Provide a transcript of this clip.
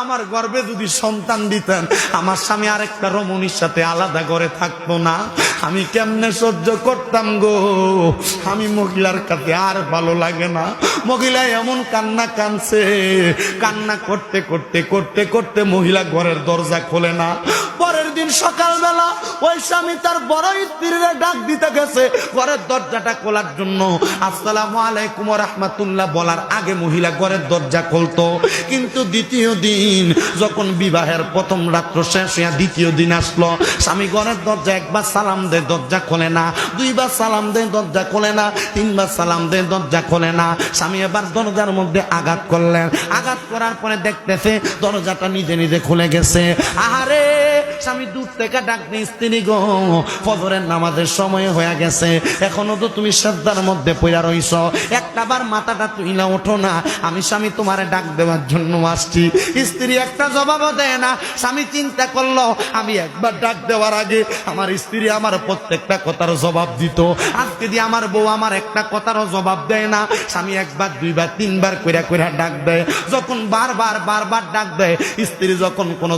আমার গর্ভে যদি সন্তান দিতেন, আমার স্বামী আরেকটা রমণীর সাথে আলাদা ঘরে থাকতো না। আমি কেমনে সহ্য করতাম গো। আমি মহিলার কাছে আর ভালো লাগে না। মহিলা এমন কান্না কানছে, কান্না করতে করতে করতে করতে মহিলা ঘরের দরজা খোলে না। পরের দিন সকালবেলা ওই স্বামী তার বড় স্ত্রীর ডাক দিতে গেছে ঘরের দরজাটা খোলার জন্য। আসসালামু আলাইকুম ওয়া রাহমাতুল্লাহ বলার আগে মহিলা ঘরের দরজা খুলতো। কিন্তু দ্বিতীয় দিন যখন বিবাহের প্রথম রাত্র শেষ হইয়া দ্বিতীয় দিন আসলো, স্বামী ঘরের দরজা একবার সালাম দেয়, দরজা খোলে না। দুইবার সালাম দেয়, দরজা খোলে না। তিনবার সালাম দেয়, দরজা খোলে না। স্বামী এবার দরজার মধ্যে আঘাত করলেন। আঘাত করার পরে দেখতেছে দরজাটা নিজে নিজে খুলে গেছে। আহারে, স্বামী দূর থেকে ডাকতে, স্ত্রী গো, ফজরের নামাজের সময় হয়ে গেছে, এখনো তো তুমি সাজদার মধ্যে পড়া রইছ, একটাবার মাথাটা তুইলা ওঠো না, আমি স্বামী তোমারে ডাক দেওয়ার জন্য আসছি। স্ত্রী একটা জবাবও দেয় না। স্বামী চিন্তা করলো, আমি একবার ডাক দেওয়ার আগে আমার স্ত্রী আমার প্রত্যেকটা কথার জবাব দিত, আজকে দিয়ে আমার বউ আমার একটা কথারও জবাব দেয় না। স্বামী একবার দুইবার তিনবার কইরা কইরা ডাক দেয়। যখন বারবার বারবার ডাক দেয়, স্ত্রী যখন কোনো